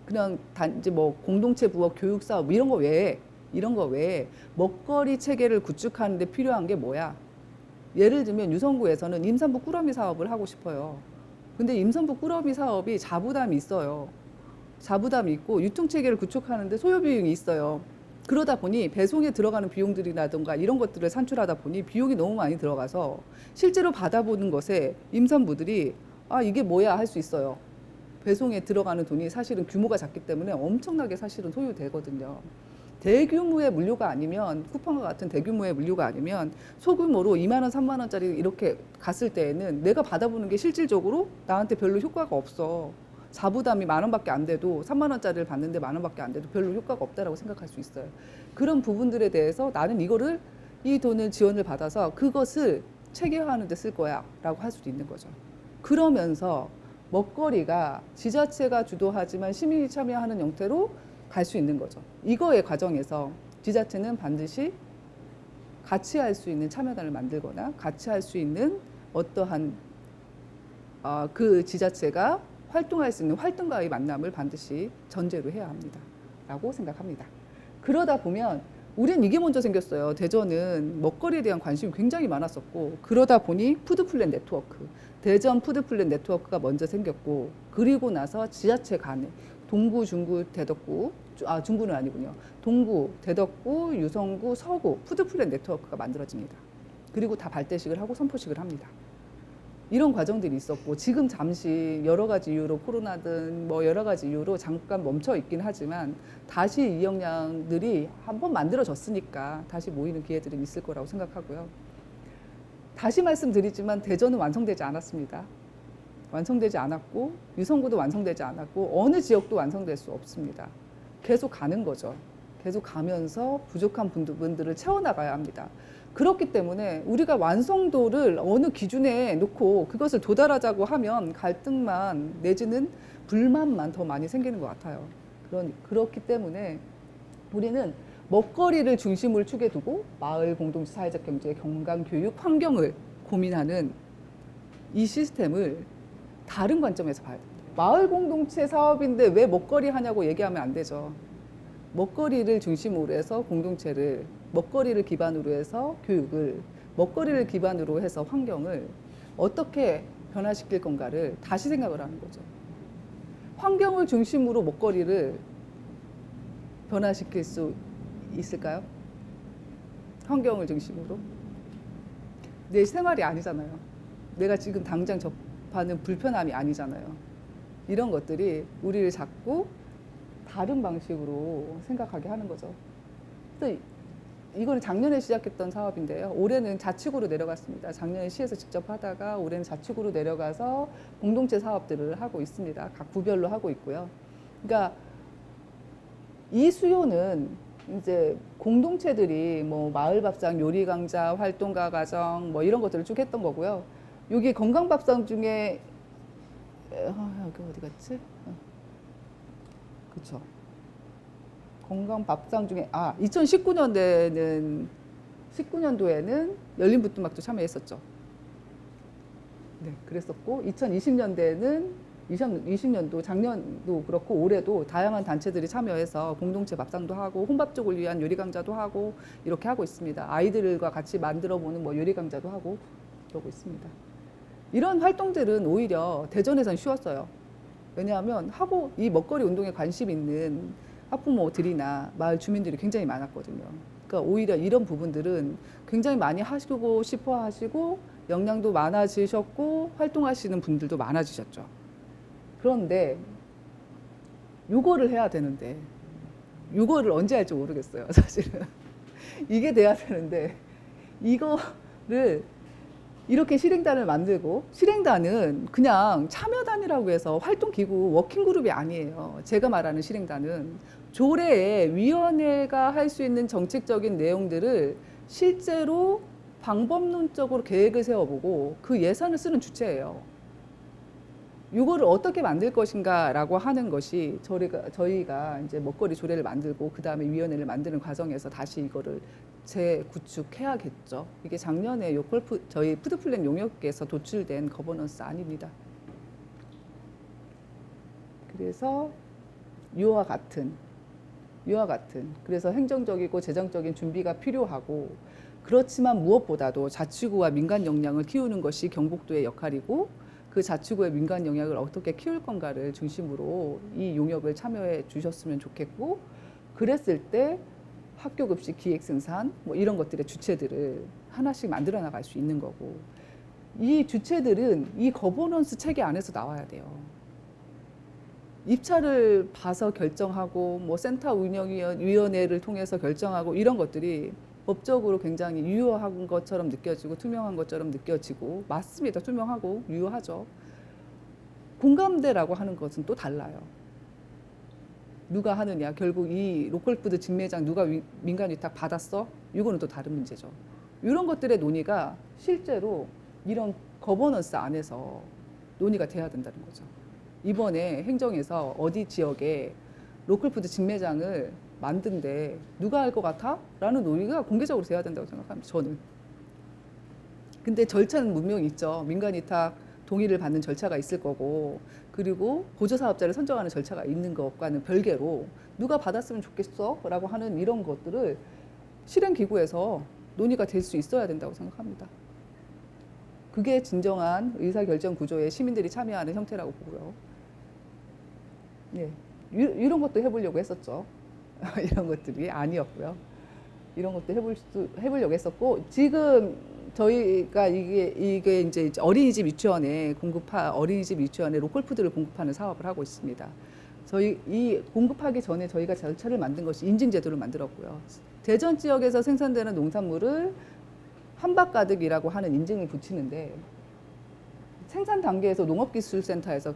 그냥 단지 뭐 공동체 부업 교육 사업 이런 거 외에 먹거리 체계를 구축하는 데 필요한 게 뭐야? 예를 들면 유성구에서는 임산부 꾸러미 사업을 하고 싶어요. 근데 임산부 꾸러미 사업이 자부담이 있어요. 자부담이 있고 유통 체계를 구축하는데 소요 비용이 있어요. 그러다 보니 배송에 들어가는 비용들이라든가 이런 것들을 산출하다 보니 비용이 너무 많이 들어가서 실제로 받아보는 것에 임산부들이 아 이게 뭐야 할 수 있어요. 배송에 들어가는 돈이 사실은 규모가 작기 때문에 엄청나게 사실은 소요되거든요. 대규모의 물류가 아니면 쿠팡과 같은 대규모의 물류가 아니면 소규모로 2만 원, 3만 원짜리 이렇게 갔을 때에는 내가 받아보는 게 실질적으로 나한테 별로 효과가 없어. 자부담이 만 원밖에 안 돼도 3만 원짜리를 받는데 만 원밖에 안 돼도 별로 효과가 없다라고 생각할 수 있어요. 그런 부분들에 대해서 나는 이 돈을 지원을 받아서 그것을 체계화하는 데 쓸 거야 라고 할 수도 있는 거죠. 그러면서 먹거리가 지자체가 주도하지만 시민이 참여하는 형태로 갈 수 있는 거죠. 이거의 과정에서 지자체는 반드시 같이 할 수 있는 참여단을 만들거나 같이 할 수 있는 어떠한 그 지자체가 활동할 수 있는 활동가의 만남을 반드시 전제로 해야 합니다. 라고 생각합니다. 그러다 보면 우린 이게 먼저 생겼어요. 대전은 먹거리에 대한 관심이 굉장히 많았었고 그러다 보니 푸드플랜 네트워크, 대전 푸드플랜 네트워크가 먼저 생겼고 그리고 나서 지자체 간에 동구, 중구, 대덕구, 중구는 아니군요. 동구, 대덕구, 유성구, 서구 푸드플랜 네트워크가 만들어집니다. 그리고 다 발대식을 하고 선포식을 합니다. 이런 과정들이 있었고 지금 잠시 여러 가지 이유로 코로나든 뭐 여러 가지 이유로 잠깐 멈춰 있긴 하지만 다시 이 역량들이 한번 만들어졌으니까 다시 모이는 기회들은 있을 거라고 생각하고요. 다시 말씀드리지만 대전은 완성되지 않았습니다. 완성되지 않았고 유성구도 완성되지 않았고 어느 지역도 완성될 수 없습니다. 계속 가는 거죠. 계속 가면서 부족한 분들을 채워나가야 합니다. 그렇기 때문에 우리가 완성도를 어느 기준에 놓고 그것을 도달하자고 하면 갈등만 내지는 불만만 더 많이 생기는 것 같아요. 그렇기 때문에 우리는 먹거리를 중심을 축에 두고 마을 공동체 사회적 경제 건강 교육 환경을 고민하는 이 시스템을 다른 관점에서 봐야 됩니다. 마을 공동체 사업인데 왜 먹거리 하냐고 얘기하면 안 되죠. 먹거리를 중심으로 해서 공동체를 먹거리를 기반으로 해서 교육을 먹거리를 기반으로 해서 환경을 어떻게 변화시킬 건가를 다시 생각을 하는 거죠. 환경을 중심으로 먹거리를 변화시킬 수 있을까요? 환경을 중심으로 내 생활이 아니잖아요. 내가 지금 당장 접하는 불편함이 아니잖아요. 이런 것들이 우리를 자꾸 다른 방식으로 생각하게 하는 거죠. 또 이거는 작년에 시작했던 사업인데요. 올해는 자치구로 내려갔습니다. 작년에 시에서 직접 하다가 올해는 자치구로 내려가서 공동체 사업들을 하고 있습니다. 각 구별로 하고 있고요. 그러니까 이 수요는 이제 공동체들이 뭐 마을밥상, 요리강좌, 활동가 가정 뭐 이런 것들을 쭉 했던 거고요. 여기 건강밥상 중에 여기 어디 갔지? 그렇죠. 건강 밥상 중에 2019년대는 19년도에는 열린 부뚜막도 참여했었죠. 네, 그랬었고 2020년대에는 2020년도 작년도 그렇고 올해도 다양한 단체들이 참여해서 공동체 밥상도 하고 혼밥족을 위한 요리 강좌도 하고 이렇게 하고 있습니다. 아이들과 같이 만들어보는 뭐 요리 강좌도 하고 그러고 있습니다. 이런 활동들은 오히려 대전에선 쉬웠어요. 왜냐하면 하고 이 먹거리 운동에 관심 있는 학부모들이나 마을 주민들이 굉장히 많았거든요. 그러니까 오히려 이런 부분들은 굉장히 많이 하시고 싶어 하시고 역량도 많아지셨고 활동하시는 분들도 많아지셨죠. 그런데 요거를 해야 되는데 요거를 언제 할지 모르겠어요, 사실은. 이게 돼야 되는데 이거를 이렇게 실행단을 만들고, 실행단은 그냥 참여단이라고 해서 활동기구 워킹그룹이 아니에요. 제가 말하는 실행단은 조례에 위원회가 할 수 있는 정책적인 내용들을 실제로 방법론적으로 계획을 세워보고 그 예산을 쓰는 주체예요. 이거를 어떻게 만들 것인가라고 하는 것이 저희가 이제 먹거리 조례를 만들고 그 다음에 위원회를 만드는 과정에서 다시 이거를 재구축해야겠죠. 이게 작년에 저희 푸드플랜 용역에서 도출된 거버넌스 아닙니다. 그래서 이와 같은 그래서 행정적이고 재정적인 준비가 필요하고, 그렇지만 무엇보다도 자치구와 민간 역량을 키우는 것이 경북도의 역할이고, 그 자치구의 민간 역량을 어떻게 키울 건가를 중심으로 이 용역을 참여해 주셨으면 좋겠고, 그랬을 때 학교 급식 기획 생산 뭐 이런 것들의 주체들을 하나씩 만들어 나갈 수 있는 거고, 이 주체들은 이 거버넌스 체계 안에서 나와야 돼요. 입찰을 봐서 결정하고 뭐 센터 운영위원회를 통해서 결정하고 이런 것들이 법적으로 굉장히 유효한 것처럼 느껴지고 투명한 것처럼 느껴지고, 맞습니다. 투명하고 유효하죠. 공감대라고 하는 것은 또 달라요. 누가 하느냐, 결국 이 로컬푸드 직매장 누가 민간 위탁 받았어? 이거는 또 다른 문제죠. 이런 것들의 논의가 실제로 이런 거버넌스 안에서 논의가 돼야 된다는 거죠. 이번에 행정에서 어디 지역에 로컬푸드 직매장을 만든데 누가 할 것 같아? 라는 논의가 공개적으로 돼야 된다고 생각합니다. 저는. 근데 절차는 분명히 있죠. 민간 위탁 동의를 받는 절차가 있을 거고, 그리고 보조사업자를 선정하는 절차가 있는 것과는 별개로 누가 받았으면 좋겠어? 라고 하는 이런 것들을 실행기구에서 논의가 될 수 있어야 된다고 생각합니다. 그게 진정한 의사결정 구조에 시민들이 참여하는 형태라고 보고요. 예, 이런 것도 해보려고 했었죠. 이런 것들이 아니었고요. 이런 것도 해보려고 했었고, 지금 저희가 이게 이제 어린이집 유치원에 어린이집 유치원에 로컬푸드를 공급하는 사업을 하고 있습니다. 이 공급하기 전에 저희가 절차를 만든 것이 인증제도를 만들었고요. 대전 지역에서 생산되는 농산물을 한박가득이라고 하는 인증을 붙이는데, 생산 단계에서 농업기술센터에서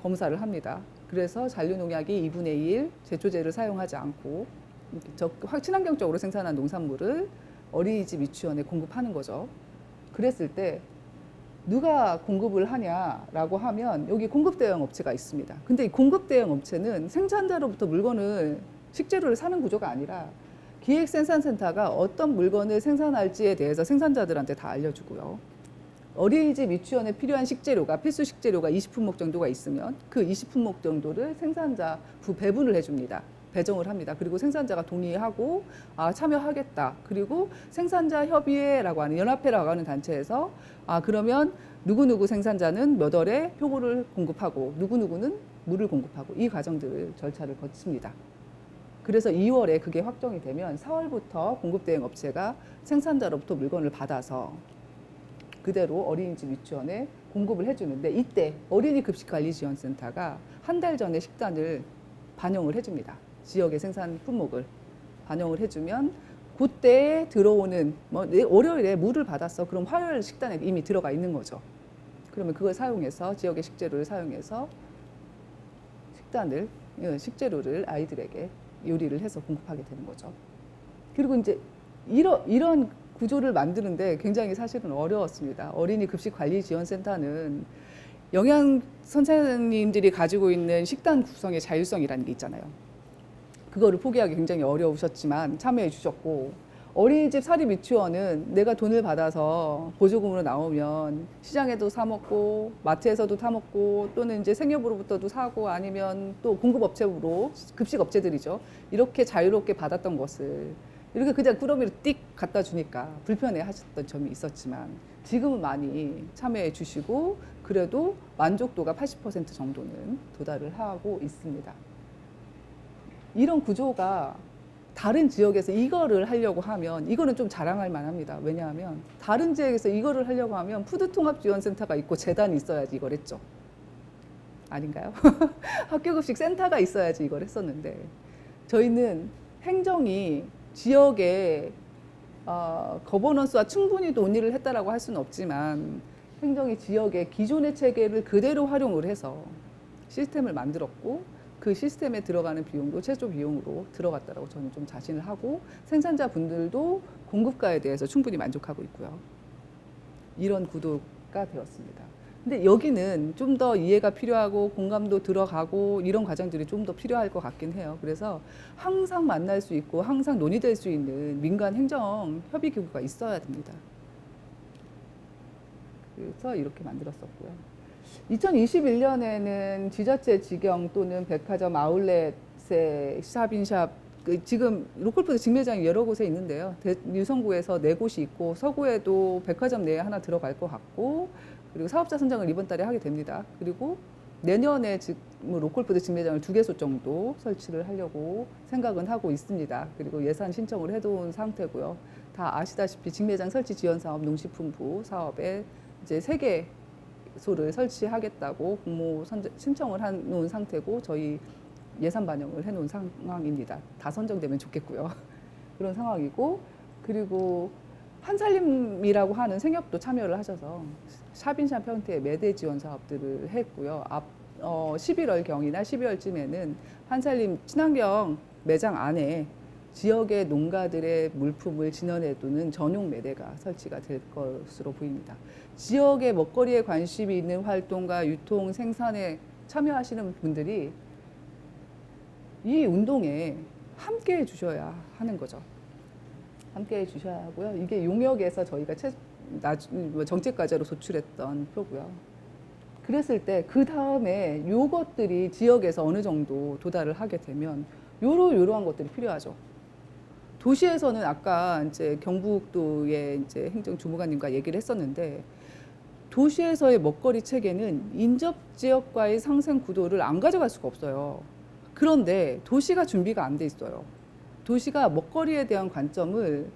검사를 합니다. 그래서 잔류농약이 2분의 1 제초제를 사용하지 않고 친환경적으로 생산한 농산물을 어린이집 유치원에 공급하는 거죠. 그랬을 때 누가 공급을 하냐라고 하면 여기 공급 대행 업체가 있습니다. 근데 이 공급 대행 업체는 생산자로부터 식재료를 사는 구조가 아니라 기획생산센터가 어떤 물건을 생산할지에 대해서 생산자들한테 다 알려주고요. 어린이집 유치원에 필요한 필수 식재료가 20품목 정도가 있으면 그 20품목 정도를 생산자 배분을 해줍니다. 배정을 합니다. 그리고 생산자가 동의하고 참여하겠다. 그리고 생산자 협의회라고 하는 연합회라고 하는 단체에서 그러면 누구누구 생산자는 몇 월에 표고를 공급하고 누구누구는 물을 공급하고 이 과정들을 절차를 거칩니다. 그래서 2월에 그게 확정이 되면 4월부터 공급대행 업체가 생산자로부터 물건을 받아서 그대로 어린이집 유치원에 공급을 해주는데, 이때 어린이급식관리지원센터가 한 달 전에 식단을 반영을 해줍니다. 지역의 생산 품목을 반영을 해주면 그때 들어오는 월요일에 물을 받았어. 그럼 화요일 식단에 이미 들어가 있는 거죠. 그러면 그걸 사용해서 지역의 식재료를 사용해서 식재료를 아이들에게 요리를 해서 공급하게 되는 거죠. 그리고 이제 이런 구조를 만드는데 굉장히 사실은 어려웠습니다. 어린이급식관리지원센터는 영양 선생님들이 가지고 있는 식단 구성의 자율성이라는 게 있잖아요. 그거를 포기하기 굉장히 어려우셨지만 참여해 주셨고, 어린이집 사립 유치원은 내가 돈을 받아서 보조금으로 나오면 시장에도 사 먹고 마트에서도 사 먹고 또는 이제 생협으로부터도 사고 아니면 또 공급업체로 급식 업체들이죠. 이렇게 자유롭게 받았던 것을 이렇게 그냥 꾸러미로 띡 갖다 주니까 불편해 하셨던 점이 있었지만 지금은 많이 참여해 주시고 그래도 만족도가 80% 정도는 도달을 하고 있습니다. 이런 구조가 다른 지역에서 이거를 하려고 하면 이거는 좀 자랑할 만합니다. 왜냐하면 다른 지역에서 이거를 하려고 하면 푸드통합지원센터가 있고 재단이 있어야지 이걸 했죠. 아닌가요? 학교급식 센터가 있어야지 이걸 했었는데 저희는 행정이 지역의 거버넌스와 충분히 논의를 했다라고 할 수는 없지만 행정이 지역의 기존의 체계를 그대로 활용을 해서 시스템을 만들었고 그 시스템에 들어가는 비용도 최저 비용으로 들어갔다라고 저는 좀 자신을 하고 생산자 분들도 공급가에 대해서 충분히 만족하고 있고요. 이런 구도가 되었습니다. 근데 여기는 좀 더 이해가 필요하고 공감도 들어가고 이런 과정들이 좀 더 필요할 것 같긴 해요. 그래서 항상 만날 수 있고 항상 논의될 수 있는 민간 행정 협의 기구가 있어야 됩니다. 그래서 이렇게 만들었었고요. 2021년에는 지자체 직영 또는 백화점 아울렛의 샵인샵 지금 로컬푸드 직매장이 여러 곳에 있는데요. 유성구에서 4곳이 있고 서구에도 백화점 내에 하나 들어갈 것 같고 그리고 사업자 선정을 이번 달에 하게 됩니다. 그리고 내년에 로컬푸드 직매장을 2개소 정도 설치를 하려고 생각은 하고 있습니다. 그리고 예산 신청을 해둔 상태고요. 다 아시다시피 직매장 설치 지원 사업 농식품부 사업에 이제 3개소를 설치하겠다고 공모 신청을 해놓은 상태고 저희 예산 반영을 해놓은 상황입니다. 다 선정되면 좋겠고요. 그런 상황이고 그리고 한살림이라고 하는 생협도 참여를 하셔서 샵인샵 형태의 매대 지원 사업들을 했고요. 11월경이나 12월쯤에는 한살림 친환경 매장 안에 지역의 농가들의 물품을 진열해두는 전용 매대가 설치가 될 것으로 보입니다. 지역의 먹거리에 관심이 있는 활동과 유통, 생산에 참여하시는 분들이 이 운동에 함께 해주셔야 하는 거죠. 함께 해주셔야 하고요. 이게 용역에서 저희가 정책과제로 도출했던 표고요. 그랬을 때 그 다음에 요것들이 지역에서 어느 정도 도달을 하게 되면 요러한 것들이 필요하죠. 도시에서는 아까 이제 경북도의 이제 행정주무관님과 얘기를 했었는데 도시에서의 먹거리 체계는 인접 지역과의 상생 구도를 안 가져갈 수가 없어요. 그런데 도시가 준비가 안 돼 있어요. 도시가 먹거리에 대한 관점을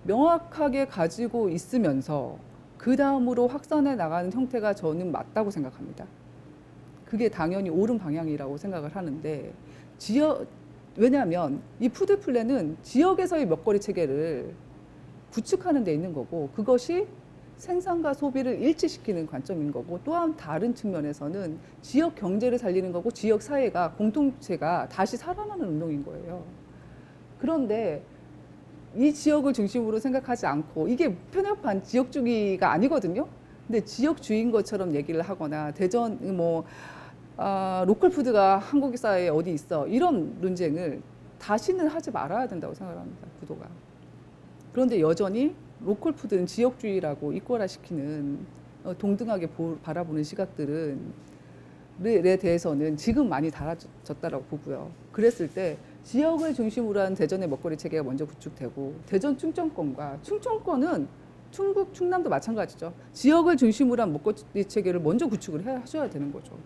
명확하게 가지고 있으면서 그 다음으로 확산해 나가는 형태가 저는 맞다고 생각합니다. 그게 당연히 옳은 방향이라고 생각을 하는데 왜냐하면 이 푸드 플랜은 지역에서의 먹거리 체계를 구축하는 데 있는 거고 그것이 생산과 소비를 일치시키는 관점인 거고 또한 다른 측면에서는 지역 경제를 살리는 거고 지역 사회가 공동체가 다시 살아나는 운동인 거예요. 그런데 이 지역을 중심으로 생각하지 않고 이게 편협한 지역주의가 아니거든요. 근데 지역주의인 것처럼 얘기를 하거나 대전 로컬 푸드가 한국 사회에 어디 있어 이런 논쟁을 다시는 하지 말아야 된다고 생각합니다. 구도가. 그런데 여전히 로컬 푸드는 지역주의라고 이꼬라시키는 동등하게 바라보는 시각들에 대해서는 지금 많이 달라졌다라고 보고요. 그랬을 때 지역을 중심으로 한 대전의 먹거리 체계가 먼저 구축되고 대전 충청권은 충북, 충남도 마찬가지죠. 지역을 중심으로 한 먹거리 체계를 먼저 구축을 하셔야 되는 거죠.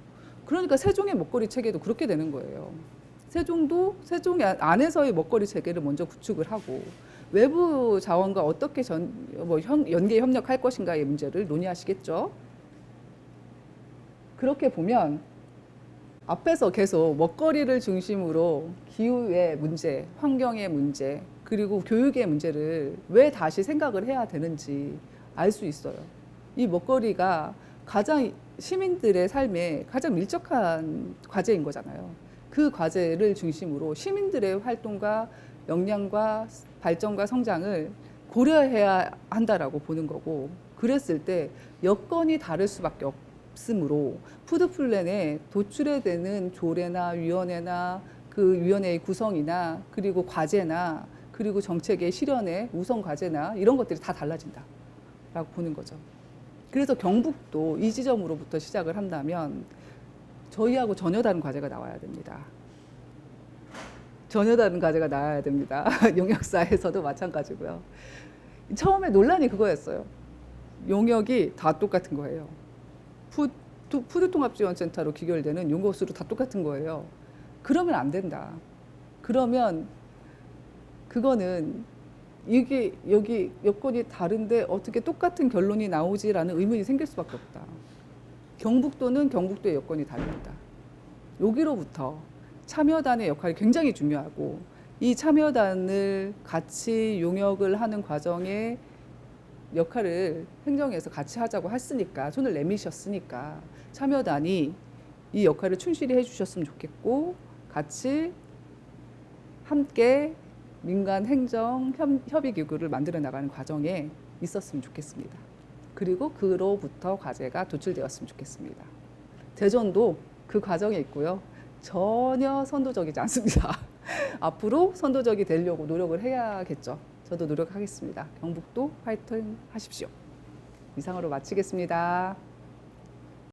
그러니까 세종의 먹거리 체계도 그렇게 되는 거예요. 세종도 세종 안에서의 먹거리 체계를 먼저 구축을 하고 외부 자원과 어떻게 연계 협력할 것인가의 문제를 논의하시겠죠. 그렇게 보면 앞에서 계속 먹거리를 중심으로 기후의 문제, 환경의 문제, 그리고 교육의 문제를 왜 다시 생각을 해야 되는지 알 수 있어요. 이 먹거리가 가장 시민들의 삶에 가장 밀접한 과제인 거잖아요. 그 과제를 중심으로 시민들의 활동과 역량과 발전과 성장을 고려해야 한다라고 보는 거고 그랬을 때 여건이 다를 수밖에 없으므로 푸드 플랜에 도출해 되는 조례나 위원회나 그 위원회의 구성이나 그리고 과제나 그리고 정책의 실현의 우선 과제나 이런 것들이 다 달라진다라고 보는 거죠. 그래서 경북도 이 지점으로부터 시작을 한다면 저희하고 전혀 다른 과제가 나와야 됩니다. 전혀 다른 과제가 나와야 됩니다. 용역사에서도 마찬가지고요. 처음에 논란이 그거였어요. 용역이 다 똑같은 거예요. 푸드통합지원센터로 기결되는 용역수로 다 똑같은 거예요. 그러면 안 된다. 그러면 그거는 이게 여기 여건이 다른데 어떻게 똑같은 결론이 나오지라는 의문이 생길 수밖에 없다. 경북도는 경북도의 여건이 다릅니다. 여기로부터 참여단의 역할이 굉장히 중요하고 이 참여단을 같이 용역을 하는 과정에 역할을 행정에서 같이 하자고 했으니까 손을 내미셨으니까 참여단이 이 역할을 충실히 해주셨으면 좋겠고 같이 함께 민간 행정 협의기구를 만들어 나가는 과정에 있었으면 좋겠습니다. 그리고 그로부터 과제가 도출되었으면 좋겠습니다. 대전도 그 과정에 있고요. 전혀 선도적이지 않습니다. 앞으로 선도적이 되려고 노력을 해야겠죠. 저도 노력하겠습니다. 경북도 파이팅 하십시오. 이상으로 마치겠습니다.